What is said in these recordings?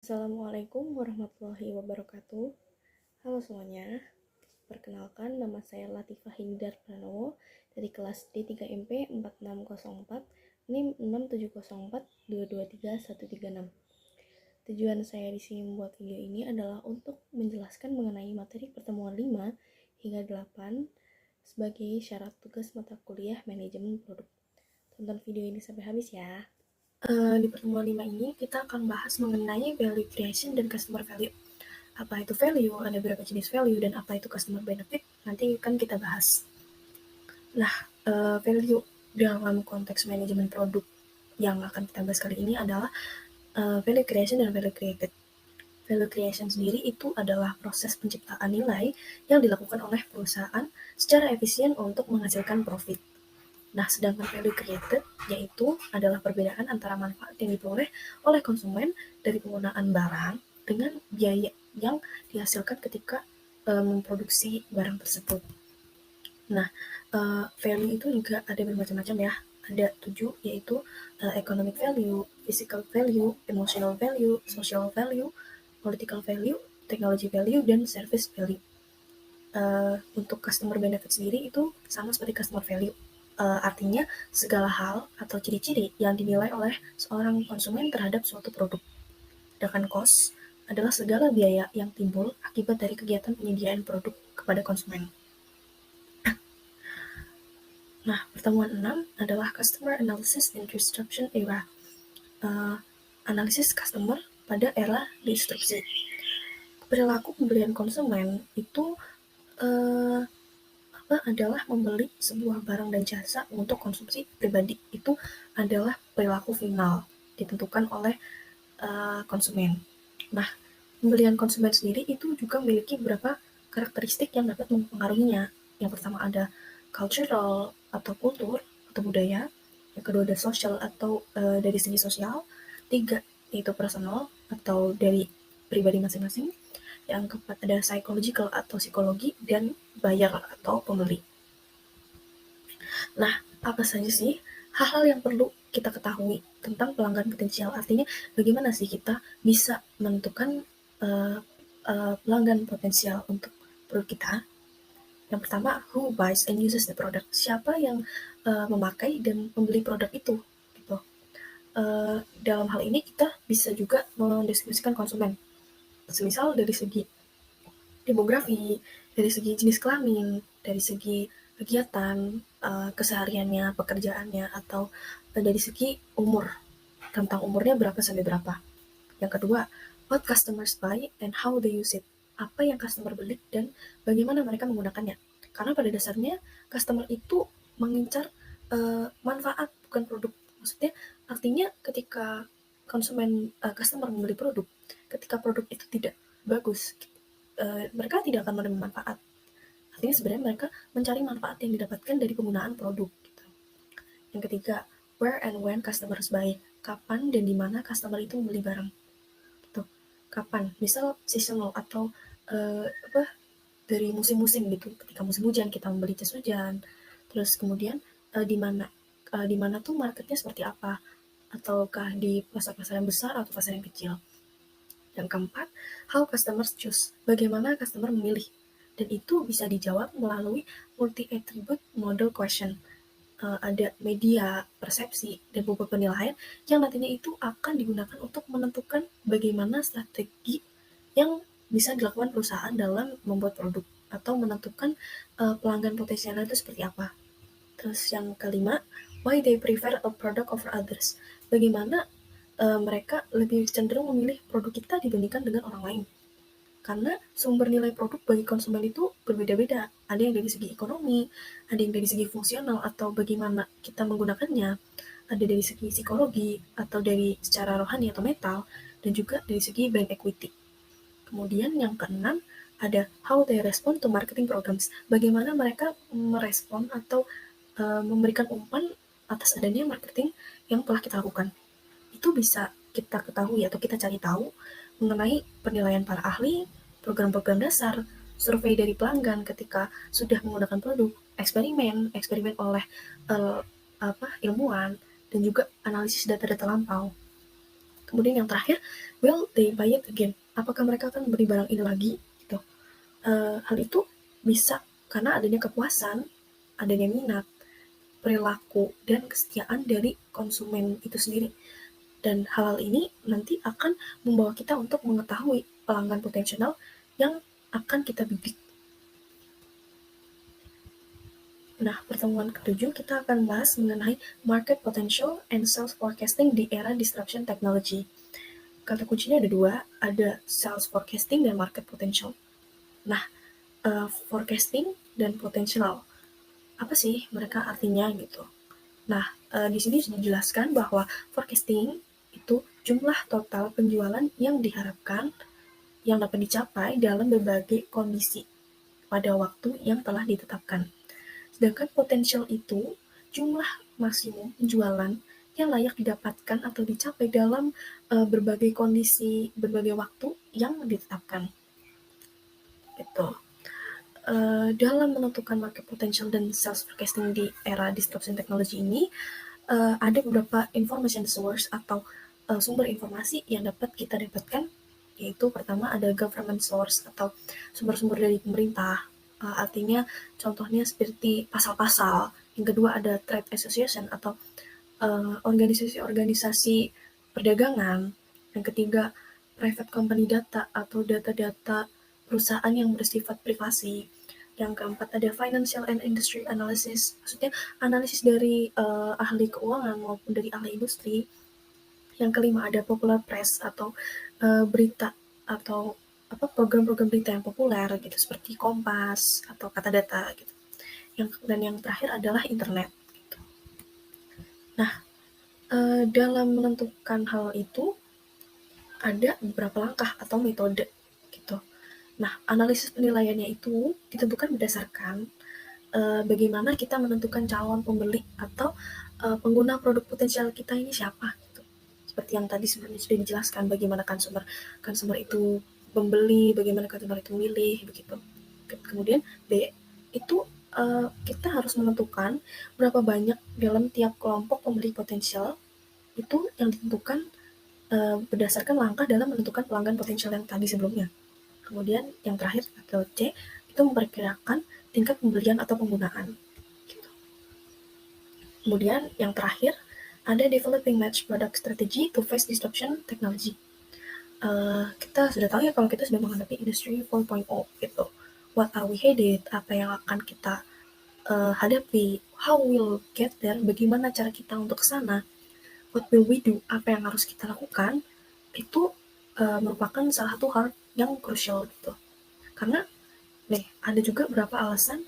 Assalamualaikum warahmatullahi wabarakatuh. Halo semuanya, perkenalkan nama saya Latifah Hindar Pranowo dari kelas D3MP 4604 NIM 67042233136. Tujuan saya di sini membuat video ini adalah untuk menjelaskan mengenai materi pertemuan 5 hingga 8 sebagai syarat tugas mata kuliah manajemen produk. Tonton video ini sampai habis ya. Di pertemuan 5 ini kita akan bahas mengenai value creation dan customer value. Apa itu value, ada berapa jenis value, dan apa itu customer benefit, nanti kan kita bahas. Nah, value dalam konteks manajemen produk yang akan kita bahas kali ini adalah value creation dan value created. Value creation sendiri itu adalah proses penciptaan nilai yang dilakukan oleh perusahaan secara efisien untuk menghasilkan profit. Nah, sedangkan value created yaitu adalah perbedaan antara manfaat yang diperoleh oleh konsumen dari penggunaan barang dengan biaya yang dihasilkan ketika memproduksi barang tersebut. Nah, value itu juga ada bermacam-macam ya. Ada 7, yaitu economic value, physical value, emotional value, social value, political value, technology value, dan service value. Untuk customer benefit sendiri itu sama seperti customer value. Artinya segala hal atau ciri-ciri yang dinilai oleh seorang konsumen terhadap suatu produk. Sedangkan cost adalah segala biaya yang timbul akibat dari kegiatan penyediaan produk kepada konsumen. Nah, pertemuan 6 adalah Customer Analysis in Disruption Era. Analisis customer pada era disrupsi. Perilaku pembelian konsumen itu adalah membeli sebuah barang dan jasa untuk konsumsi pribadi. Itu adalah perilaku final ditentukan oleh konsumen. Nah, pembelian konsumen sendiri itu juga memiliki beberapa karakteristik yang dapat mempengaruhinya. Yang pertama ada cultural atau kultur atau budaya. Yang kedua ada social atau dari segi sosial. 3 yaitu personal atau dari pribadi masing-masing. Yang keempat ada psychological atau psikologi, dan buyer atau pembeli. Nah, apa saja sih hal-hal yang perlu kita ketahui tentang pelanggan potensial? Artinya bagaimana sih kita bisa menentukan pelanggan potensial untuk produk kita? Yang pertama, who buys and uses the product? Siapa yang memakai dan membeli produk itu? Gitu. Dalam hal ini kita bisa juga mendeskripsikan konsumen. Semisal dari segi demografi, dari segi jenis kelamin, dari segi kegiatan, kesehariannya, pekerjaannya, atau dari segi umur, tentang umurnya berapa sampai berapa. Yang kedua, what customers buy and how they use it. Apa yang customer beli dan bagaimana mereka menggunakannya. Karena pada dasarnya customer itu mengincar manfaat, bukan produk. Maksudnya artinya ketika customer membeli produk, ketika produk itu tidak bagus, mereka tidak akan menerima manfaat. Artinya sebenarnya mereka mencari manfaat yang didapatkan dari penggunaan produk. Gitu. Yang ketiga, where and when customers buy. Kapan dan di mana customer itu membeli barang. Gitu. Kapan? Misal seasonal atau dari musim-musim gitu. Ketika musim hujan kita membeli jas hujan. Terus kemudian di mana tuh marketnya seperti apa? Ataukah di pasar-pasar yang besar atau pasar yang kecil? Yang keempat, how customers choose. Bagaimana customer memilih. Dan itu bisa dijawab melalui multi-attribute model question. Ada media, persepsi, dan beberapa penilaian yang nantinya itu akan digunakan untuk menentukan bagaimana strategi yang bisa dilakukan perusahaan dalam membuat produk atau menentukan pelanggan potensialnya itu seperti apa. Terus yang kelima, why they prefer a product over others. Bagaimana mereka lebih cenderung memilih produk kita dibandingkan dengan orang lain. Karena sumber nilai produk bagi konsumen itu berbeda-beda. Ada yang dari segi ekonomi, ada yang dari segi fungsional atau bagaimana kita menggunakannya, ada dari segi psikologi atau dari secara rohani atau mental, dan juga dari segi brand equity. Kemudian yang keenam, ada how they respond to marketing programs. Bagaimana mereka merespon atau memberikan umpan atas adanya marketing yang telah kita lakukan. Itu bisa kita ketahui atau kita cari tahu mengenai penilaian para ahli, program-program dasar, survei dari pelanggan ketika sudah menggunakan produk, eksperimen oleh ilmuwan, dan juga analisis data-data lampau. Kemudian yang terakhir, will they buy it again? Apakah mereka akan beli barang ini lagi? Gitu. Hal itu bisa karena adanya kepuasan, adanya minat, perilaku, dan kesetiaan dari konsumen itu sendiri. Dan hal-hal ini nanti akan membawa kita untuk mengetahui pelanggan potensial yang akan kita bidik. Nah, pertemuan ketujuh kita akan bahas mengenai market potential and sales forecasting di era disruption technology. Kata kuncinya ada dua, ada sales forecasting dan market potential. Nah, forecasting dan potential, apa sih mereka artinya gitu? Nah, di sini sudah dijelaskan bahwa forecasting itu jumlah total penjualan yang diharapkan yang dapat dicapai dalam berbagai kondisi pada waktu yang telah ditetapkan. Sedangkan potensial itu jumlah maksimum penjualan yang layak didapatkan atau dicapai dalam berbagai kondisi, berbagai waktu yang ditetapkan. Gitu. Dalam menentukan market potential dan sales forecasting di era disruption technology ini, ada beberapa information source atau sumber informasi yang dapat kita dapatkan, yaitu pertama ada government source atau sumber-sumber dari pemerintah. Artinya contohnya seperti pasal-pasal. Yang kedua ada trade association atau organisasi-organisasi perdagangan. Yang ketiga private company data atau data-data perusahaan yang bersifat privasi. Yang keempat ada financial and industry analysis, maksudnya analisis dari ahli keuangan maupun dari ahli industri. Yang kelima ada popular press atau berita atau program-program berita yang populer gitu seperti Kompas atau Kata Data gitu. Dan yang terakhir adalah internet. Gitu. Nah, dalam menentukan hal itu ada beberapa langkah atau metode gitu. Nah, analisis penilaiannya itu ditentukan berdasarkan bagaimana kita menentukan calon pembeli atau pengguna produk potensial kita ini siapa gitu. Seperti yang tadi sebenarnya sudah dijelaskan bagaimana consumer itu membeli, bagaimana consumer itu memilih begitu. Kemudian B itu kita harus menentukan berapa banyak dalam tiap kelompok pembeli potensial itu yang ditentukan berdasarkan langkah dalam menentukan pelanggan potensial yang tadi sebelumnya. Kemudian yang terakhir atau C itu memperkirakan tingkat pembelian atau penggunaan. Gitu. Kemudian yang terakhir ada developing match product strategy to face disruption technology. Kita sudah tahu ya kalau kita sudah menghadapi industry 4.0 gitu. What are we headed? Apa yang akan kita hadapi? How will get there? Bagaimana cara kita untuk ke sana? What will we do? Apa yang harus kita lakukan? Itu merupakan salah satu hal yang krusial gitu. Karena nih ada juga beberapa alasan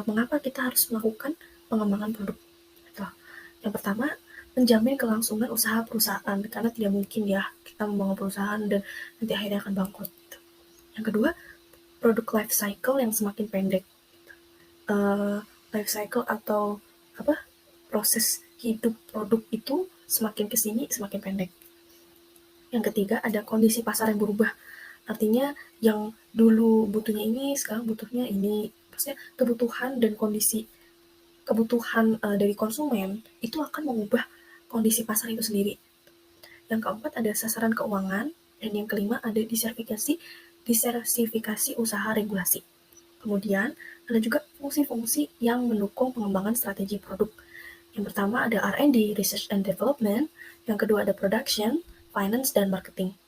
mengapa kita harus melakukan pengembangan produk. Gitu. Yang pertama, menjamin kelangsungan usaha perusahaan karena tidak mungkin ya kita membangun perusahaan dan nanti akhirnya akan bangkrut. Gitu. Yang kedua, produk life cycle yang semakin pendek. Life cycle atau proses hidup produk itu semakin kesini semakin pendek. Yang ketiga ada kondisi pasar yang berubah. Artinya yang dulu butuhnya ini, sekarang butuhnya ini. Maksudnya kebutuhan dan kebutuhan dari konsumen itu akan mengubah kondisi pasar itu sendiri. Yang keempat ada sasaran keuangan. Dan yang kelima ada diversifikasi usaha regulasi. Kemudian ada juga fungsi-fungsi yang mendukung pengembangan strategi produk. Yang pertama ada R&D, Research and Development. Yang kedua ada Production, Finance, dan Marketing.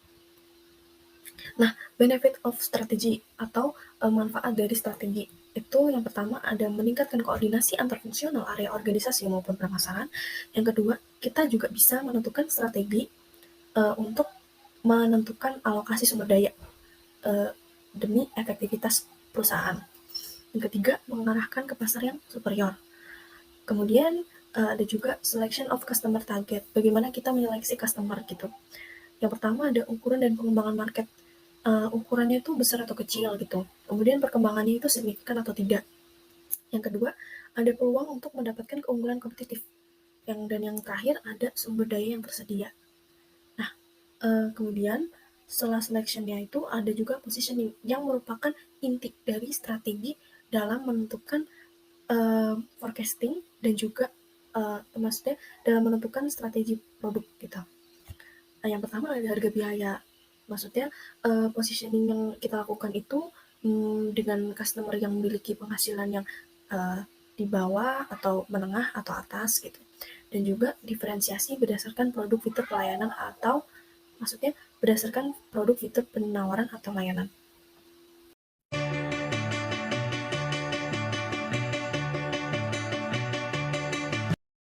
Nah, benefit of strategi atau manfaat dari strategi itu yang pertama ada meningkatkan koordinasi antar fungsional area organisasi maupun pemasaran. Yang kedua, kita juga bisa menentukan strategi untuk menentukan alokasi sumber daya demi efektivitas perusahaan. Yang ketiga, mengarahkan ke pasar yang superior. Kemudian ada juga selection of customer target. Bagaimana kita menyeleksi customer gitu. Yang pertama ada ukuran dan pengembangan market. Ukurannya itu besar atau kecil gitu. Kemudian perkembangannya itu signifikan atau tidak. Yang kedua, ada peluang untuk mendapatkan keunggulan kompetitif. Dan yang terakhir ada sumber daya yang tersedia. Nah, kemudian setelah selection-nya itu ada juga positioning yang merupakan inti dari strategi dalam menentukan forecasting dan juga maksudnya dalam menentukan strategi produk gitu. Yang pertama ada harga biaya, maksudnya, positioning yang kita lakukan itu, dengan customer yang memiliki penghasilan yang, eee, di bawah atau menengah atau atas gitu. Dan juga diferensiasi berdasarkan produk, fitur, pelayanan atau maksudnya berdasarkan produk, fitur, penawaran, atau layanan.